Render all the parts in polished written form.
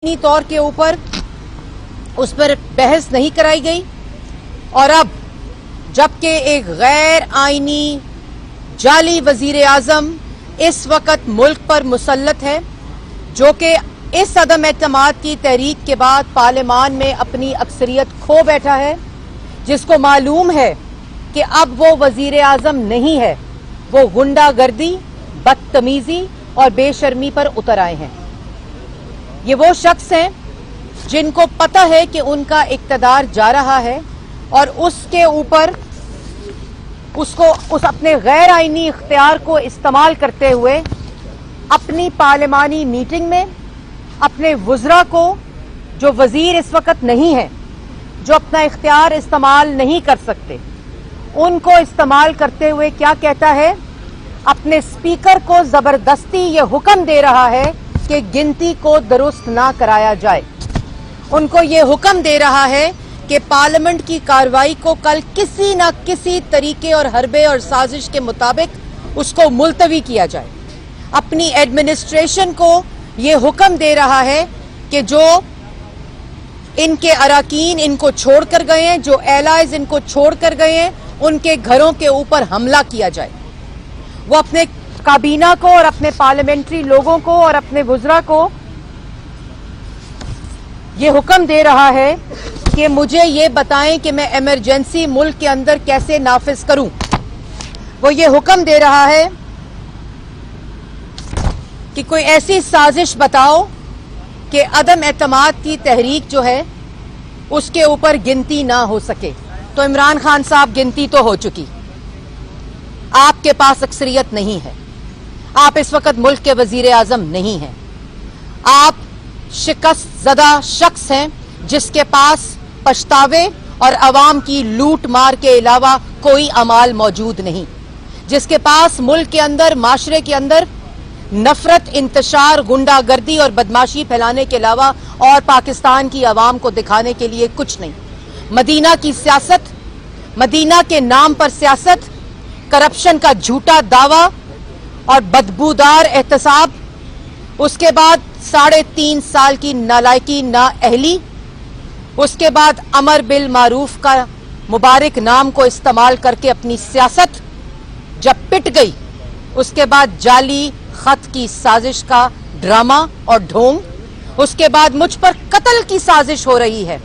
तौर के ऊपर उस पर बहस नहीं कराई गई और अब जबकि एक गैर आईनी जाली वजीर आजम इस वक्त मुल्क पर मुसल्लत है, जो कि इस अदम एतमाद की तहरीक के बाद पार्लियामान में अपनी अक्सरियत खो बैठा है, जिसको मालूम है कि अब वो वजीर आजम नहीं है, वो गुंडागर्दी, बदतमीजी और बेशर्मी पर उतर आए हैं। ये वो शख्स हैं जिनको पता है कि उनका इक्तदार जा रहा है और उसके ऊपर उस अपने गैर आईनी इख्तियार को इस्तेमाल करते हुए अपनी पार्लियामानी मीटिंग में अपने वुज़रा को, जो वजीर इस वक्त नहीं है, जो अपना इख्तियार इस्तेमाल नहीं कर सकते, उनको इस्तेमाल करते हुए क्या कहता है, अपने स्पीकर को जबरदस्ती ये हुक्म दे रहा है कि गिनती को दुरुस्त ना कराया जाए। उनको ये हुक्म दे रहा है कि पार्लियामेंट की कार्रवाई को कल किसी न किसी तरीके और हरबे और साजिश के मुताबिक उसको मुलतवी किया जाए। अपनी एडमिनिस्ट्रेशन को ये हुक्म दे रहा है कि जो इनके अराकीन इनको छोड़ कर गए हैं, जो एलाइज इनको छोड़ कर गए हैं, उनके घरों के ऊपर हमला किया जाए। वो अपने काबीना को और अपने पार्लियामेंट्री लोगों को और अपने वुज़रा को ये हुक्म दे रहा है कि मुझे ये बताएं कि मैं इमरजेंसी मुल्क के अंदर कैसे नाफिज करूं। वो ये हुक्म दे रहा है कि कोई ऐसी साजिश बताओ कि अदम एतमाद की तहरीक जो है उसके ऊपर गिनती ना हो सके। तो इमरान खान साहब, गिनती तो हो चुकी, आपके पास अक्सरियत नहीं है, आप इस वक्त मुल्क के वजीर आजम नहीं हैं, आप शिकस्त ज़दा शख्स हैं जिसके पास पछतावे और अवाम की लूट मार के अलावा कोई अमाल मौजूद नहीं, जिसके पास मुल्क के अंदर, माशरे के अंदर नफरत, इंतशार, गुंडागर्दी और बदमाशी फैलाने के अलावा और पाकिस्तान की अवाम को दिखाने के लिए कुछ नहीं। मदीना की सियासत, मदीना के नाम पर सियासत, करप्शन का झूठा दावा और बदबूदार एहतसाब, उसके बाद 3.5 साल की नालायकी, नाअहली, उसके बाद अमर बिल मारूफ का मुबारक नाम को इस्तेमाल करके अपनी सियासत जब पिट गई, उसके बाद जाली खत की साजिश का ड्रामा और ढोंग, उसके बाद मुझ पर कत्ल की साजिश हो रही है,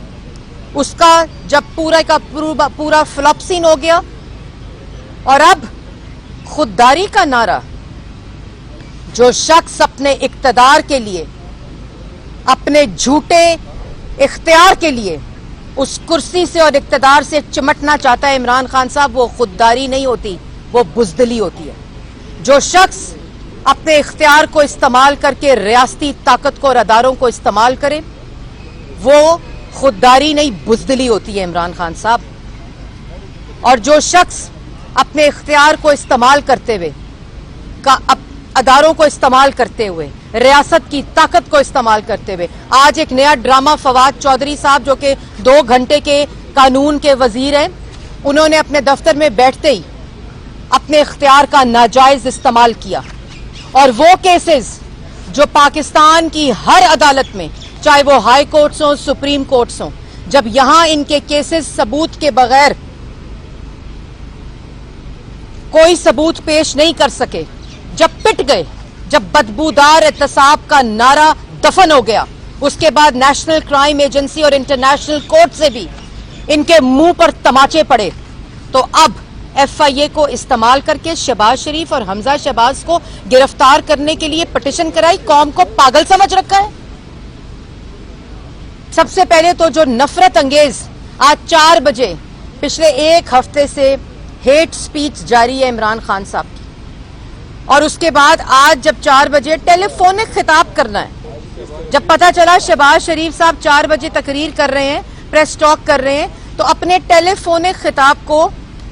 उसका जब पूरा का पूरा फ्लॉप सीन हो गया और अब खुददारी का नारा। जो शख्स अपने इक्तदार के लिए, अपने झूठे इख्तियार के लिए उस कुर्सी से और इक्तदार से चिमटना चाहता है इमरान खान साहब, वो खुददारी नहीं होती, वो बुज़दिली होती है। जो शख्स अपने इख्तियार को इस्तेमाल करके रियासती ताकत को और अदारों को इस्तेमाल करे, वो खुददारी नहीं, बुज़दिली होती है इमरान खान साहब। और जो शख्स अपने इख्तियार को इस्तेमाल करते हुए, अदारों को इस्तेमाल करते हुए, रियासत की ताकत को इस्तेमाल करते हुए, आज एक नया ड्रामा, फवाद चौधरी साहब जो कि 2 घंटे के कानून के वजीर हैं, उन्होंने अपने दफ्तर में बैठते ही अपने इख्तियार का नाजायज इस्तेमाल किया। और वो केसेस जो पाकिस्तान की हर अदालत में, चाहे वो हाई कोर्ट्स हों, सुप्रीम कोर्ट्स हों, जब यहां इनके केसेस सबूत के बगैर कोई सबूत पेश नहीं कर सके, जब पिट गए, जब बदबूदार एहतसाब का नारा दफन हो गया, उसके बाद नेशनल क्राइम एजेंसी और इंटरनेशनल कोर्ट से भी इनके मुंह पर तमाचे पड़े, तो अब FIA को इस्तेमाल करके शहबाज शरीफ और हमजा शहबाज को गिरफ्तार करने के लिए पिटीशन कराई। कौम को पागल समझ रखा है। सबसे पहले तो जो नफरत अंगेज आज 4 बजे पिछले 1 हफ्ते से हेट स्पीच जारी है इमरान खान साहब की, और उसके बाद आज जब 4 बजे टेलीफोनिक खिताब करना है, जब पता चला शहबाज शरीफ साहब 4 बजे तकरीर कर रहे हैं, प्रेस टॉक कर रहे हैं, तो अपने टेलीफोनिक खिताब को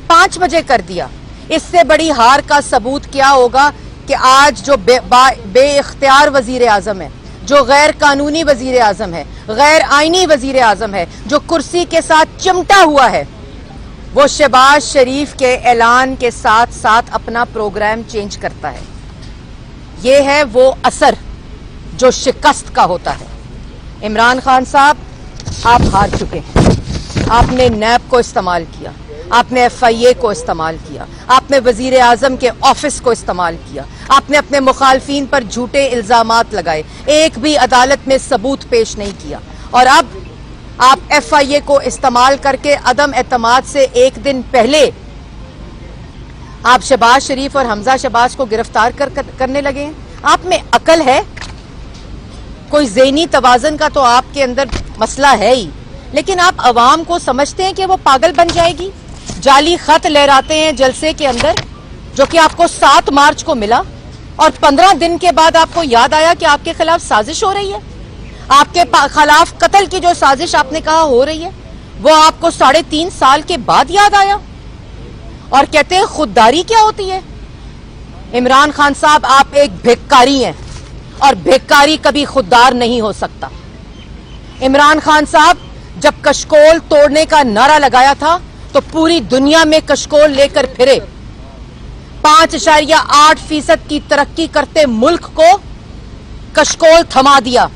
5 बजे कर दिया। इससे बड़ी हार का सबूत क्या होगा कि आज जो बे-इख्तियार वजीर आजम है, जो गैर कानूनी वजीर आजम है, गैर आईनी वजीर आजम है, जो कुर्सी के साथ चिमटा हुआ है, वो शहबाज शरीफ के ऐलान के साथ साथ अपना प्रोग्राम चेंज करता है। ये है वो असर जो शिकस्त का होता है। عمران خان صاحب آپ ہار چکے ہیں. آپ نے نیب کو استعمال کیا, آپ نے FIA کو استعمال کیا, آپ نے وزیر اعظم کے آفس کو استعمال کیا, آپ نے اپنے مخالفین پر جھوٹے الزامات لگائے, ایک بھی عدالت میں ثبوت پیش نہیں کیا, اور اب آپ FIA کو استعمال کر کے عدم اعتماد سے ایک دن پہلے آپ شہباز شریف اور حمزہ شہباز کو گرفتار کرنے لگے ہیں. آپ میں عقل ہے؟ کوئی ذہنی توازن کا تو آپ کے اندر مسئلہ ہے ہی, لیکن آپ عوام کو سمجھتے ہیں کہ وہ پاگل بن جائے گی؟ جعلی خط لہراتے ہیں جلسے کے اندر, جو کہ آپ کو 7 مارچ کو ملا, اور 15 دن کے بعد آپ کو یاد آیا کہ آپ کے خلاف سازش ہو رہی ہے. آپ کے خلاف قتل کی جو سازش آپ نے کہا ہو رہی ہے, وہ آپ کو 3.5 سال کے بعد یاد آیا, اور کہتے ہیں خودداری کیا ہوتی ہے. عمران خان صاحب آپ ایک بھکاری ہیں, اور بھکاری کبھی خوددار نہیں ہو سکتا. عمران خان صاحب جب کشکول توڑنے کا نعرہ لگایا تھا تو پوری دنیا میں کشکول لے کر پھرے. 5.8% کی ترقی کرتے ملک کو کشکول تھما دیا,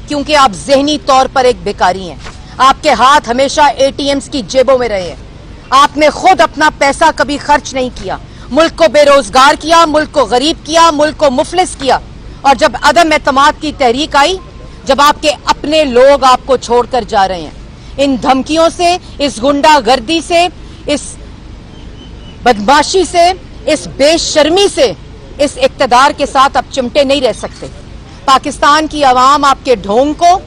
کیونکہ آپ ذہنی طور پر ایک بھکاری ہیں. آپ کے ہاتھ ہمیشہ ATMs کی جیبوں میں رہے ہیں. آپ نے خود اپنا پیسہ کبھی خرچ نہیں کیا, ملک کو بے روزگار کیا, ملک کو غریب کیا, ملک کو مفلس کیا. اور جب عدم اعتماد کی تحریک آئی, جب آپ کے اپنے لوگ آپ کو چھوڑ کر جا رہے ہیں, ان دھمکیوں سے, اس گنڈا گردی سے, اس بدماشی سے, اس بے شرمی سے, اس اقتدار کے ساتھ آپ چمٹے نہیں رہ سکتے. پاکستان کی عوام آپ کے ڈھونگ کو,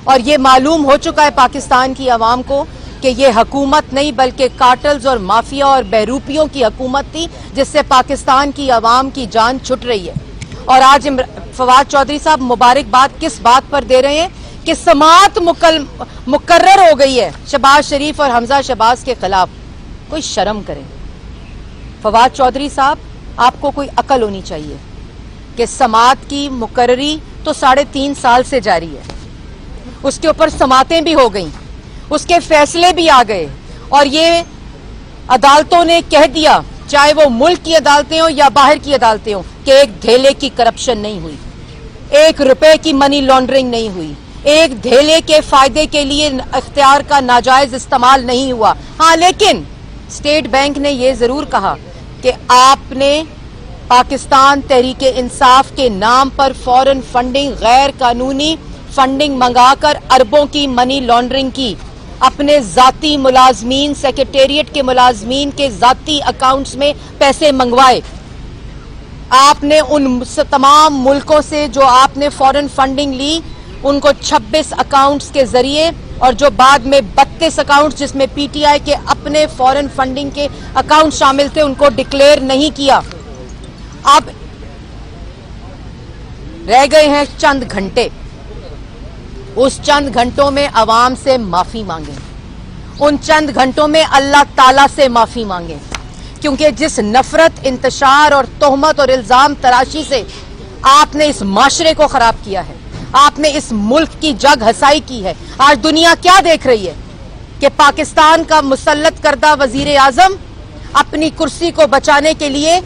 اور یہ معلوم ہو چکا ہے پاکستان کی عوام کو کہ یہ حکومت نہیں بلکہ کارٹلز اور مافیا اور بہروپیوں کی حکومت تھی, جس سے پاکستان کی عوام کی جان چھٹ رہی ہے. اور آج فواد چودھری صاحب مبارکباد کس بات پر دے رہے ہیں کہ سماعت مقرر ہو گئی ہے شہباز شریف اور حمزہ شہباز کے خلاف. کوئی شرم کریں. فواد چودھری صاحب, آپ کو کوئی عقل ہونی چاہیے کہ سماعت کی مقرری تو 3.5 سال سے جاری ہے, اس کے اوپر سماعتیں بھی ہو گئیں, اس کے فیصلے بھی آ گئے, اور یہ عدالتوں نے کہہ دیا, چاہے وہ ملک کی عدالتیں ہوں یا باہر کی عدالتیں ہوں, کہ ایک دھیلے کی کرپشن نہیں ہوئی, 1 روپے کی منی لانڈرنگ نہیں ہوئی, ایک دھیلے کے فائدے کے لیے اختیار کا ناجائز استعمال نہیں ہوا. ہاں, لیکن اسٹیٹ بینک نے یہ ضرور کہا کہ آپ نے پاکستان تحریک انصاف کے نام پر فورن فنڈنگ, غیر قانونی فنڈنگ منگا کر اربوں کی منی لانڈرنگ کی, اپنے ذاتی ملازمین, سیکریٹریٹ کے ملازمین کے ذاتی اکاؤنٹس میں پیسے منگوائے. آپ نے ان تمام ملکوں سے جو آپ نے فورن فنڈنگ لی, ان کو 26 اکاؤنٹس کے ذریعے, اور جو بعد میں 32 اکاؤنٹس جس میں PTI کے اپنے فورن فنڈنگ کے اکاؤنٹ شامل تھے, ان کو ڈکلیئر نہیں کیا. اب رہ گئے ہیں چند گھنٹے, اس چند گھنٹوں میں عوام سے معافی مانگیں, ان چند گھنٹوں میں اللہ تعالیٰ سے معافی مانگیں, کیونکہ جس نفرت, انتشار اور تہمت اور الزام تراشی سے آپ نے اس معاشرے کو خراب کیا ہے, آپ نے اس ملک کی جگ ہسائی کی ہے. آج دنیا کیا دیکھ رہی ہے کہ پاکستان کا مسلط کردہ وزیر اعظم اپنی کرسی کو بچانے کے لیے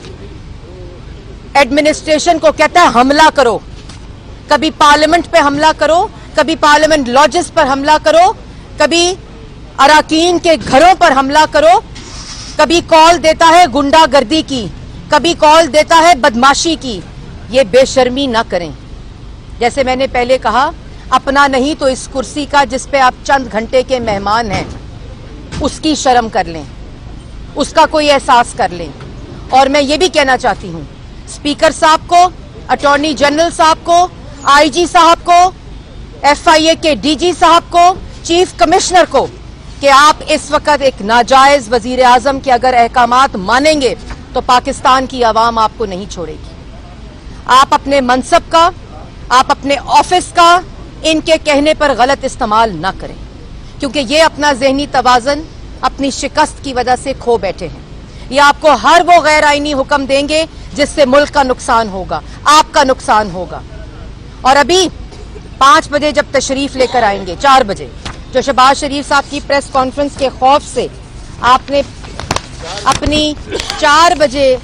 ایڈمنسٹریشن کو کہتا ہے حملہ کرو, کبھی پارلیمنٹ پہ حملہ کرو, کبھی پارلیمنٹ لاجز پر حملہ کرو, کبھی اراکین کے گھروں پر حملہ کرو, کبھی کال دیتا ہے گنڈا گردی کی, کبھی کال دیتا ہے بدماشی کی. یہ بے شرمی نہ کریں. جیسے میں نے پہلے کہا, اپنا نہیں تو اس کرسی کا جس پہ آپ چند گھنٹے کے مہمان ہیں, اس کی شرم کر لیں, اس کا کوئی احساس کر لیں. اور میں یہ بھی کہنا چاہتی ہوں اسپیکر صاحب کو, اٹارنی جنرل صاحب کو, IG صاحب کو, FIA کے DG صاحب کو, چیف کمشنر کو, کہ آپ اس وقت ایک ناجائز وزیر اعظم کے اگر احکامات مانیں گے تو پاکستان کی عوام آپ کو نہیں چھوڑے گی. آپ اپنے منصب کا, آپ اپنے آفس کا ان کے کہنے پر غلط استعمال نہ کریں, کیونکہ یہ اپنا ذہنی توازن اپنی شکست کی وجہ سے کھو بیٹھے ہیں. یہ آپ کو ہر وہ غیر آئینی حکم دیں گے جس سے ملک کا نقصان ہوگا, آپ کا نقصان ہوگا. اور ابھی 5 بجے جب تشریف لے کر آئیں گے, 4 بجے, جو شہباز شریف صاحب کی پریس کانفرنس کے خوف سے آپ نے اپنی 4 بجے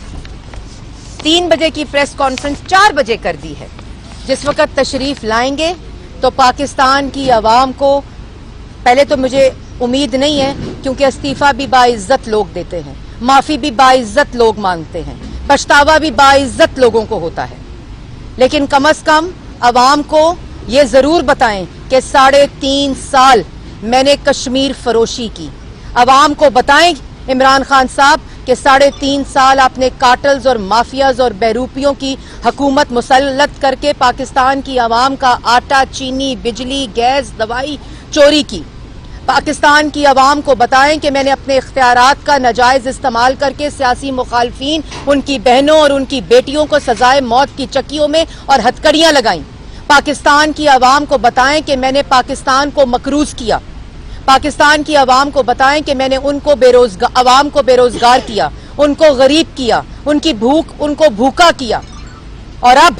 3 بجے کی پریس کانفرنس 4 بجے کر دی ہے. جس وقت تشریف لائیں گے تو پاکستان کی عوام کو پہلے تو مجھے امید نہیں ہے، کیونکہ استعفیٰ بھی باعزت لوگ دیتے ہیں، معافی بھی باعزت لوگ مانگتے ہیں، پچھتاوا بھی باعزت لوگوں کو ہوتا ہے، لیکن کم از کم عوام کو یہ ضرور بتائیں کہ 3.5 سال میں نے کشمیر فروشی کی. عوام کو بتائیں عمران خان صاحب کہ 3.5 سال آپ نے کارٹلز اور مافیاز اور بہروپیوں کی حکومت مسلط کر کے پاکستان کی عوام کا آٹا، چینی، بجلی، گیس، دوائی چوری کی. پاکستان کی عوام کو بتائیں کہ میں نے اپنے اختیارات کا ناجائز استعمال کر کے سیاسی مخالفین، ان کی بہنوں اور ان کی بیٹیوں کو سزائے موت کی چکیوں میں اور ہتھکڑیاں لگائیں. پاکستان کی عوام کو بتائیں کہ میں نے پاکستان کو مقروض کیا. پاکستان کی عوام کو بتائیں کہ میں نے عوام کو بے روزگار کیا، ان کو غریب کیا، ان کو بھوکا کیا. اور اب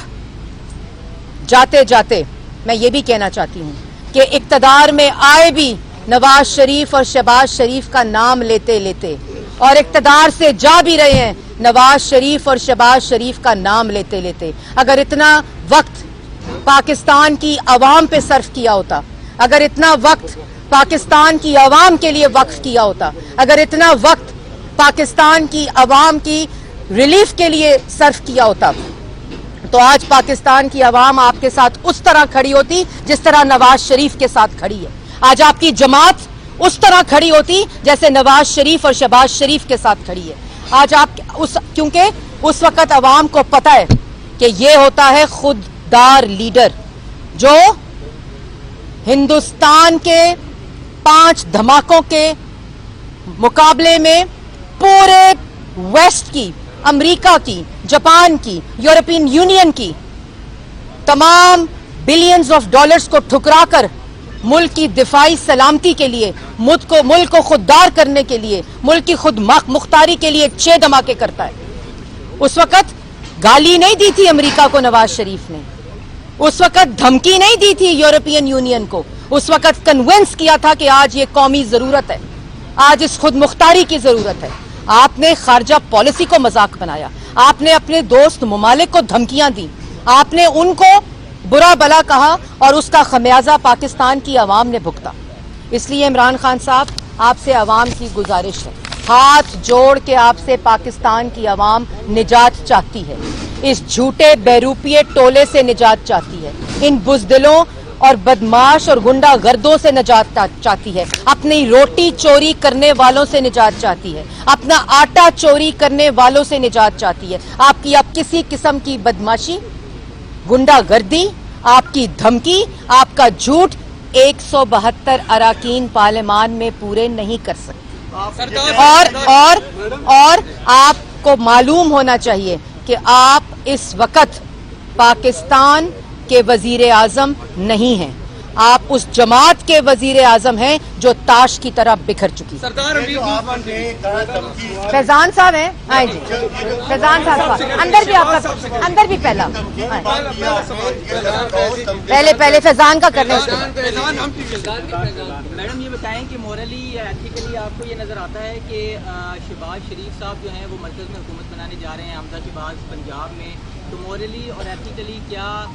جاتے جاتے میں یہ بھی کہنا چاہتی ہوں کہ اقتدار میں آئے بھی نواز شریف اور شہباز شریف کا نام لیتے لیتے، اور اقتدار سے جا بھی رہے ہیں نواز شریف اور شہباز شریف کا نام لیتے لیتے. اگر اتنا وقت پاکستان کی عوام پہ صرف کیا ہوتا، اگر اتنا وقت پاکستان کی عوام کے لیے وقف کیا ہوتا، اگر اتنا وقت پاکستان کی عوام کی ریلیف کے لیے صرف کیا ہوتا، تو آج پاکستان کی عوام آپ کے ساتھ اس طرح کھڑی ہوتی جس طرح نواز شریف کے ساتھ کھڑی ہے. آج آپ کی جماعت اس طرح کھڑی ہوتی جیسے نواز شریف اور شہباز شریف کے ساتھ کھڑی ہے. آج کیونکہ اس وقت عوام کو پتہ ہے کہ یہ ہوتا ہے خوددار لیڈر جو ہندوستان کے 5 دھماکوں کے مقابلے میں پورے ویسٹ کی، امریکہ کی، جاپان کی، یورپین یونین کی تمام بلینز آف ڈالرز کو ٹھکرا کر ملک کی دفاعی سلامتی کے لیے، ملک کو خوددار کرنے کے لیے، ملک کی خود مختاری کے لیے 6 دھماکے کرتا ہے. اس وقت گالی نہیں دی تھی امریکہ کو نواز شریف نے، اس وقت دھمکی نہیں دی تھی یورپین یونین کو، اس وقت کنونس کیا تھا کہ آج یہ قومی ضرورت ہے، آج اس خود مختاری کی ضرورت ہے. آپ نے خارجہ پالیسی کو مذاق بنایا، آپ نے اپنے دوست ممالک کو دھمکیاں دی، آپ نے ان کو برا بلا کہا، اور اس کا خمیازہ پاکستان کی عوام نے بھگتا. اس لیے عمران خان صاحب، آپ سے عوام کی گزارش ہے، ہاتھ جوڑ کے آپ سے پاکستان کی عوام نجات چاہتی ہے، اس جھوٹے بہروپیے ٹولے سے نجات چاہتی ہے، ان بزدلوں اور بدماش اور گنڈا گردوں سے نجات چاہتی ہے، اپنی روٹی چوری کرنے والوں سے نجات چاہتی ہے، اپنا آٹا چوری کرنے والوں سے نجات چاہتی ہے. آپ کی اب کسی قسم کی بدماشی، گنڈا گردی، آپ کی دھمکی، آپ کا جھوٹ 172 اراکین پارلیمان میں پورے نہیں کر سکتے. اور آپ کو معلوم ہونا چاہیے کہ آپ اس وقت پاکستان کے وزیر اعظم نہیں ہیں، آپ اس جماعت کے وزیر اعظم ہیں جو تاش کی طرح بکھر چکی. فیضان صاحب ہیں، ہاں جی فیضان صاحب اندر بھی، آپ کا اندر بھی پہلا پہلے فیضان کا کرنے. میڈم یہ بتائیں کہ مورلی یا ایتھیکلی آپ کو یہ نظر آتا ہے کہ شہباز شریف صاحب جو ہیں وہ مرکز میں حکومت بنانے جا رہے ہیں حمزہ شہباز پنجاب میں، تو مورلی اور ایتھیکلی کیا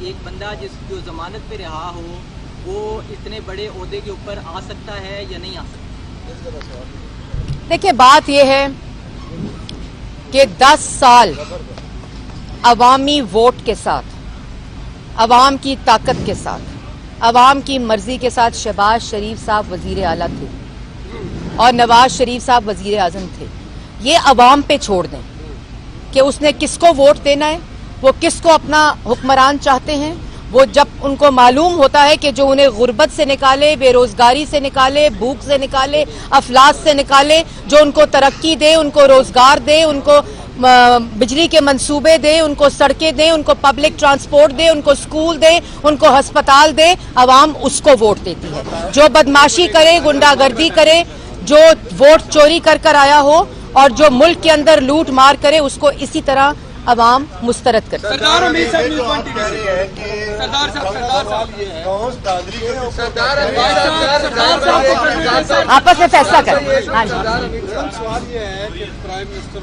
ایک بندہ جو ضمانت پہ رہا ہو وہ اتنے بڑے عہدے کے اوپر آ سکتا ہے یا نہیں آ سکتا؟ دیکھیں، بات یہ ہے کہ 10 سال عوامی ووٹ کے ساتھ، عوام کی طاقت کے ساتھ، عوام کی مرضی کے ساتھ شہباز شریف صاحب وزیر اعلیٰ تھے اور نواز شریف صاحب وزیر اعظم تھے. یہ عوام پہ چھوڑ دیں کہ اس نے کس کو ووٹ دینا ہے، وہ کس کو اپنا حکمران چاہتے ہیں. وہ جب ان کو معلوم ہوتا ہے کہ جو انہیں غربت سے نکالے، بے روزگاری سے نکالے، بھوک سے نکالے، افلاس سے نکالے، جو ان کو ترقی دے، ان کو روزگار دے، ان کو بجلی کے منصوبے دے، ان کو سڑکیں دے، ان کو پبلک ٹرانسپورٹ دے، ان کو سکول دے، ان کو ہسپتال دے، عوام اس کو ووٹ دیتی ہے. جو بدماشی کرے، گنڈا گردی کرے، جو ووٹ چوری کر آیا ہو اور جو ملک کے اندر لوٹ مار کرے، اس کو اسی طرح عوام مسترد کرتے ہیں. آپس میں فیصلہ کریں. سوال یہ ہے کہ پرائم منسٹر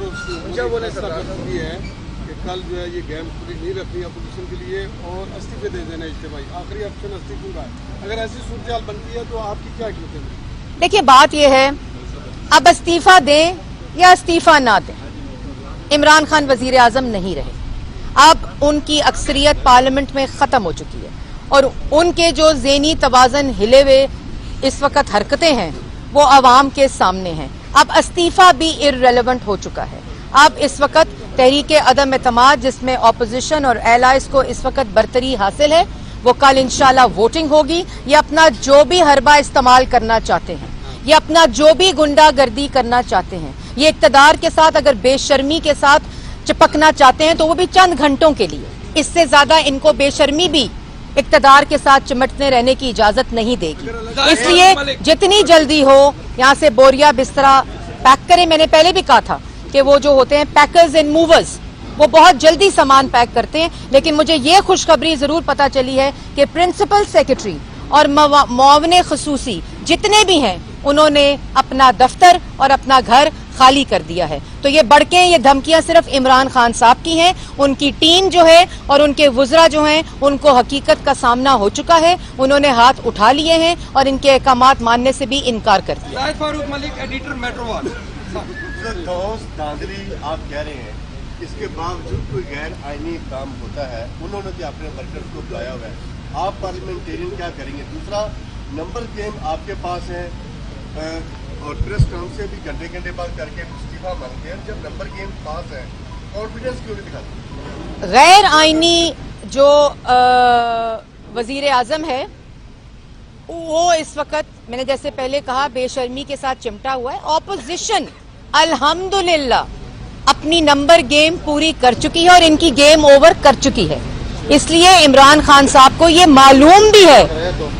ہے کہ कल जो है ये गेम पूरी नहीं रखनी अपोजिशन के लिए और इस्तीफे दे देना इज्तिमाई, आखिरी ऑप्शन इस्तीफे का है। अगर ऐसी सूरत हाल बनती है तो आपकी क्या कीमत है? देखिए बात यह है, अब इस्तीफा दें या इस्तीफा ना दें, इमरान खान वजीर आजम नहीं रहे। अब उनकी अक्सरियत पार्लियामेंट में ख़त्म हो चुकी है और उनके जो ज़हनी तवाज़न हिले हुए इस वक्त हरकतें हैं वो अवाम के सामने हैं। अब इस्तीफा भी इर्रेलेवेंट हो चुका है। अब इस वक्त तहरीक अदम एतमाद जिसमें अपोजिशन और एलाइज को इस वक्त बरतरी हासिल है, वो कल इंशाल्लाह वोटिंग होगी। ये अपना जो भी हरबा इस्तेमाल करना चाहते हैं, ये अपना जो भी गुंडागर्दी करना चाहते हैं, ये इक्तदार के साथ अगर बेशर्मी के साथ चिपकना चाहते हैं तो वो भी चंद घंटों के लिए। इससे ज्यादा इनको बेशर्मी भी इक्तदार के साथ चिमटते रहने की इजाजत नहीं देगी। इसलिए जितनी जल्दी हो यहाँ से बोरिया बिस्तरा पैक करें। मैंने पहले भी कहा था कि वो जो होते हैं पैकर्स एंड मूवर्स, वो बहुत जल्दी सामान पैक करते हैं, लेकिन मुझे ये खुशखबरी जरूर पता चली है कि प्रिंसिपल सेक्रेटरी और मुआवने खसूसी जितने भी हैं उन्होंने अपना दफ्तर और अपना घर खाली कर दिया है। तो ये बड़के ये धमकियां सिर्फ इमरान खान साहब की हैं। उनकी टीम जो है और उनके वुज़रा जो हैं उनको हकीकत का सामना हो चुका है, उन्होंने हाथ उठा लिए हैं और इनके अहकामात मानने से भी इनकार कर दिया। फारूक मलिक, एडिटर मेट्रोवाल। दोस्त धांधली आप कह रहे हैं, इसके बावजूद कोई गैर आईनी काम होता है, उन्होंने भी अपने वर्कर्स को बुलाया हुआ है, आप पार्लियामेंटेरियन क्या करेंगे? दूसरा नंबर गेम आपके पास है और प्रेस काउंसिल से भी घंटे घंटे बाद करके इस्तीफा मांगते हैं। जब नंबर गेम पास है, कॉन्फिडेंस क्यों नहीं दिखाते? गैर आईनी जो वजीर आजम है वो इस वक्त मैंने जैसे पहले कहा बेशर्मी के साथ चिमटा हुआ है। ऑपोजिशन अल्हम्दुलिल्लाह अपनी नंबर गेम पूरी कर चुकी है और इनकी गेम ओवर कर चुकी है। इसलिए इमरान खान साहब को ये मालूम भी है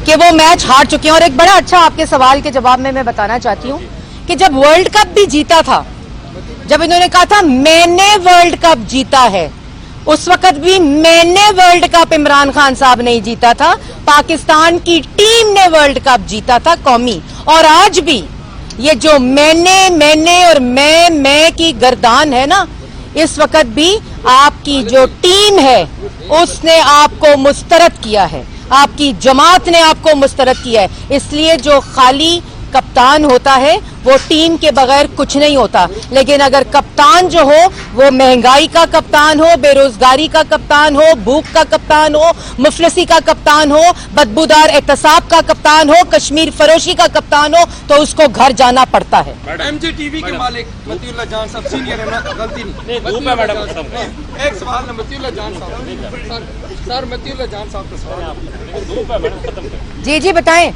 कि वो मैच हार चुके हैं। और एक बड़ा अच्छा आपके सवाल के जवाब में मैं बताना चाहती हूँ कि जब वर्ल्ड कप भी जीता था, जब इन्होंने कहा था मैंने वर्ल्ड कप जीता है, उस वक्त भी मैंने वर्ल्ड कप इमरान खान साहब नहीं जीता था, पाकिस्तान की टीम ने वर्ल्ड कप जीता था कौमी। और आज भी ये जो मैंने और मैं की गर्दान है ना, इस वक्त भी आपकी जो टीम है उसने आपको मुस्तरद किया है, आपकी जमात ने आपको मुस्तरद किया है। इसलिए जो खाली कप्तान होता है वो टीम के बगैर कुछ नहीं होता। लेकिन अगर कप्तान जो हो वो महंगाई का कप्तान हो, बेरोजगारी का कप्तान हो, भूख का कप्तान हो, मुफलिसी का कप्तान हो, बदबूदार एहतसाब का कप्तान हो, कश्मीर फरोशी का कप्तान हो, तो उसको घर जाना पड़ता है। एमजे टीवी के मालिक मतीउल्लाह जान साहब सीनियर है ना, गलती नहीं। एक सवाल है मतीउल्लाह जान साहब। सर मतीउल्लाह जान साहब का सवाल। जी जी बताएं।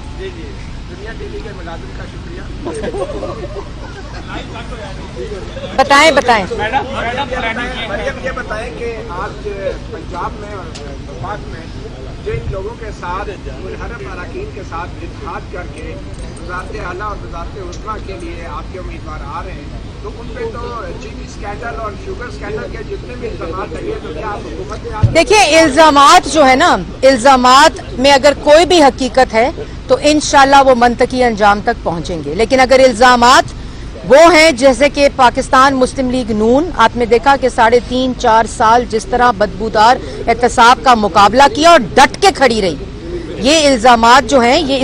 बताएं बताएं। मरियम ये बताएं कि आज पंजाब में और वफाक में जिन लोगों के साथ मुनहरफ अरकान के साथ इत्तेहाद करके वज़ारत आला और वज़ारत उज़्मा के लिए आपके उम्मीदवार आ रहे हैं, तो उन पे तो चीनी स्कैंडल और शुगर स्कैंडल के जितने भी इल्ज़ामात लगे, तो क्या आप हुकूमत में देखिए इल्ज़ामात जो है ना, इल्ज़ामात में अगर कोई भी हकीकत है तो इंशाल्लाह वो मंतकी अंजाम तक पहुंचेंगे। लेकिन अगर इल्ज़ामात वो हैं जैसे कि पाकिस्तान मुस्लिम लीग नून, आपने देखा कि 3.5-4 साल जिस तरह बदबूदार एहतसाब का मुकाबला किया और डट के खड़ी रही, ये इल्ज़ामात जो हैं ये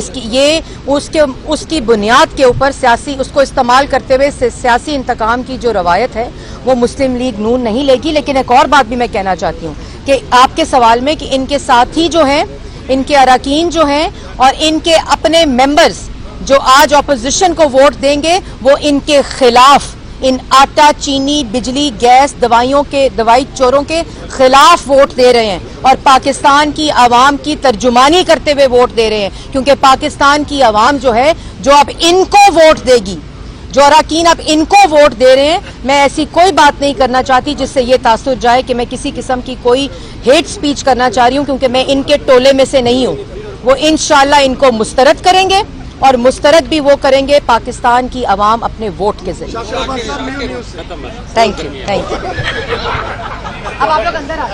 उसकी बुनियाद के ऊपर सियासी उसको इस्तेमाल करते हुए सियासी इंतकाम की जो रवायत है वो मुस्लिम लीग नून नहीं लेगी। लेकिन एक और बात भी मैं कहना चाहती हूँ कि आपके सवाल में कि इनके साथी जो हैं, इनके अरकान जो हैं और इनके अपने मेंबर्स जो आज अपोजिशन को वोट देंगे वो इनके खिलाफ, इन आटा चीनी बिजली गैस दवाई चोरों के खिलाफ वोट दे रहे हैं और पाकिस्तान की आवाम की तर्जुमानी करते हुए वोट दे रहे हैं। क्योंकि पाकिस्तान की आवाम जो है जो अब इनको वोट देगी, जो अरकान अब इनको वोट दे रहे हैं, मैं ऐसी कोई बात नहीं करना चाहती जिससे ये तासुर जाए कि मैं किसी किस्म की कोई हेट स्पीच करना चाह रही हूँ, क्योंकि मैं इनके टोले में से नहीं हूँ। वो इंशाल्लाह इनको मुस्तरद करेंगे और मुस्तरद भी वो करेंगे पाकिस्तान की आवाम अपने वोट के जरिए। Thank you. अब आप लोग अंदर आ